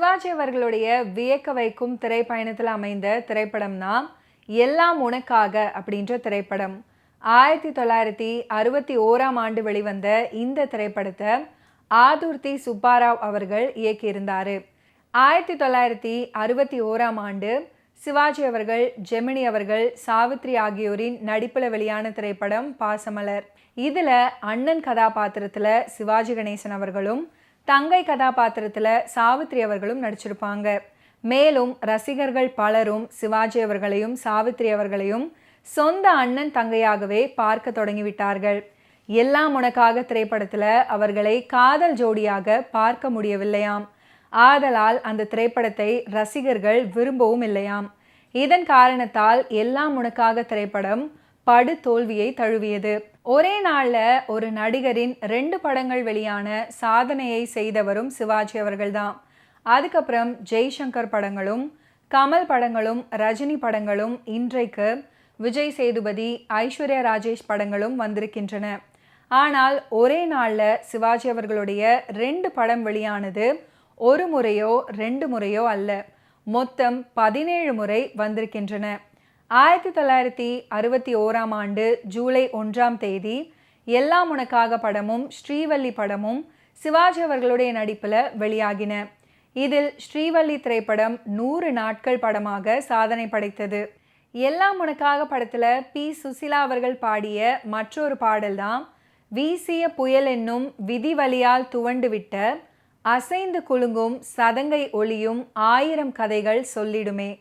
சிவாஜி அவர்களுடைய வியக்க வைக்கும் திரைப்பயணத்தில் அமைந்த திரைப்படம் தான் எல்லாம் உனக்காக அப்படின்ற திரைப்படம். 1961 வெளிவந்த இந்த திரைப்படத்தை ஆதுர்த்தி சுப்பாராவ் அவர்கள் இயக்கியிருந்தார். 1961 சிவாஜி அவர்கள், ஜெமினி அவர்கள், சாவித்ரி ஆகியோரின் நடிப்பில் வெளியான திரைப்படம் பாசமலர். இதில் அண்ணன் கதாபாத்திரத்தில் சிவாஜி கணேசன் அவர்களும், தங்கை கதாபாத்திரத்தில் சாவித்ரி அவர்களும் நடிச்சிருப்பாங்க. மேலும் ரசிகர்கள் பலரும் சிவாஜி அவர்களையும் சாவித்ரி அவர்களையும் சொந்த அண்ணன் தங்கையாகவே பார்க்க தொடங்கிவிட்டார்கள். எல்லாம் உனக்காக திரைப்படத்தில் அவர்களை காதல் ஜோடியாக பார்க்க முடியவில்லையாம். ஆதலால் அந்த திரைப்படத்தை ரசிகர்கள் விரும்பவும் இல்லையாம். இதன் காரணத்தால் எல்லாம் உனக்காக திரைப்படம் படு தோல்வியை தழுவியது. ஒரே நாளில் ஒரு நடிகரின் 2 படங்கள் வெளியான சாதனையை செய்தவரும் சிவாஜி அவர்கள்தான். அதுக்கப்புறம் ஜெய்சங்கர் படங்களும், கமல் படங்களும், ரஜினி படங்களும், இன்றைக்கு விஜய் சேதுபதி, ஐஸ்வர்யா ராஜேஷ் படங்களும் வந்திருக்கின்றன. ஆனால் ஒரே நாளில் சிவாஜி அவர்களுடைய 2 படம் வெளியானது ஒரு முறையோ 2 முறையோ அல்ல, மொத்தம் 17 முறை வந்திருக்கின்றன. 1961 ஜூலை 1 எல்லாம் உனக்காக படமும் ஸ்ரீவள்ளி படமும் சிவாஜி அவர்களுடைய நடிப்பில் வெளியாகின. இதில் ஸ்ரீவள்ளி திரைப்படம் 100 நாட்கள் படமாக சாதனை படைத்தது. எல்லாம் உனக்காக படத்தில் பி. சுசிலா அவர்கள் பாடிய மற்றொரு பாடல் தான் வீசிய புயல் என்னும் விதிவலியால் துவண்டுவிட்ட அசைந்து குலுங்கும் சதங்கை ஒளியும் 1000 கதைகள் சொல்லிடுமே.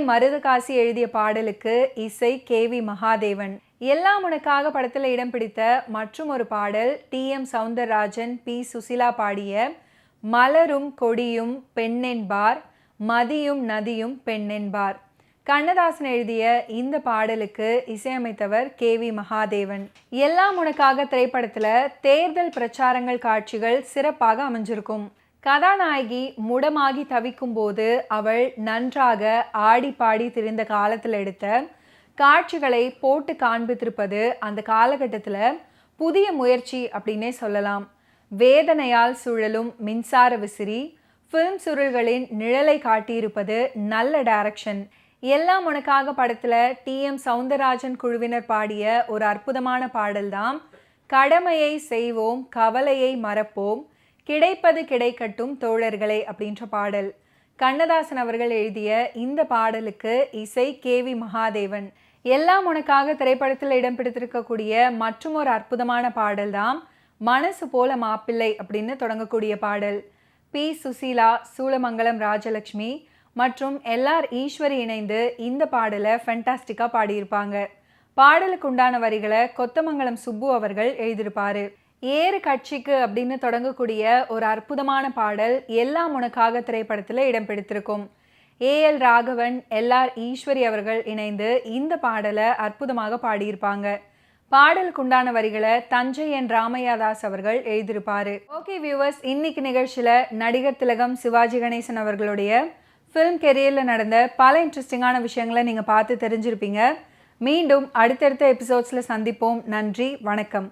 மருதகாசி எழுதிய பாடலுக்கு இசை KV மகாதேவன். எல்லாம் உனக்காக படத்தில் இடம் பிடித்த மற்றும் ஒரு பாடல் TM சௌந்தரராஜன், பி. சுசிலா பாடிய மலரும் கொடியும் பெண்ணென்பார், மதியும் நதியும் பெண்ணென்பார். கண்ணதாசன் எழுதிய இந்த பாடலுக்கு இசையமைத்தவர் KV மகாதேவன். எல்லாம் உனக்காக திரைப்படத்தில் தேர்தல் பிரச்சாரங்கள் காட்சிகள் சிறப்பாக அமைஞ்சிருக்கும். கதாநாயகி முடமாகி தவிக்கும் போது அவள் நன்றாக ஆடி பாடி திரிந்த காலத்தில் எடுத்த காட்சிகளை போட்டு காண்பித்திருப்பது அந்த காலகட்டத்தில் புதிய முயற்சி அப்படின்னே சொல்லலாம். வேதனையால் சுழலும் மின்சார விசிறி, ஃபிலிம் சுருள்களின் நிழலை காட்டியிருப்பது நல்ல டைரக்ஷன். எல்லாம் உனக்காக படத்தில் TM சௌந்தரராஜன் குழுவினர் பாடிய ஒரு அற்புதமான பாடல்தான் கடமையை செய்வோம் கவலையை மறப்போம் கிடைப்பது கிடைக்கட்டும் தோழர்களே அப்படின்ற பாடல். கண்ணதாசன் அவர்கள் எழுதிய இந்த பாடலுக்கு இசை KV மகாதேவன். எல்லாம் உனக்காக திரைப்படத்தில் இடம் பிடித்திருக்கக்கூடிய மற்றும் ஒரு அற்புதமான பாடல் தான் மனசு போல மாப்பிள்ளை அப்படின்னு தொடங்கக்கூடிய பாடல். பி. சுசீலா, சூளமங்கலம் ராஜலட்சுமி மற்றும் LR ஈஸ்வரி இணைந்து இந்த பாடலை ஃபென்டாஸ்டிக்காக பாடியிருப்பாங்க. பாடலுக்கு உண்டான வரிகளை கொத்தமங்கலம் சுப்பு அவர்கள் எழுதியிருப்பார். ஏறு கட்சிக்கு அப்படின்னு தொடங்கக்கூடிய ஒரு அற்புதமான பாடல் எல்லாம் உனக்காக திரைப்படத்தில் இடம் பிடித்திருக்கும். AL ராகவன், LR ஈஸ்வரி அவர்கள் இணைந்து இந்த பாடலை அற்புதமாக பாடியிருப்பாங்க. பாடலுக்கு உண்டான வரிகளை தஞ்சை N. ராமையாதாஸ் அவர்கள் எழுதியிருப்பார். ஓகே வியூவர்ஸ், இன்னைக்கு நிகழ்ச்சியில் நடிகர் திலகம் சிவாஜி கணேசன் அவர்களுடைய ஃபிலிம் கெரியரில் நடந்த பல இன்ட்ரெஸ்டிங்கான விஷயங்களை நீங்கள் பார்த்து தெரிஞ்சிருப்பீங்க. மீண்டும் அடுத்தடுத்த எபிசோட்ஸில் சந்திப்போம். நன்றி, வணக்கம்.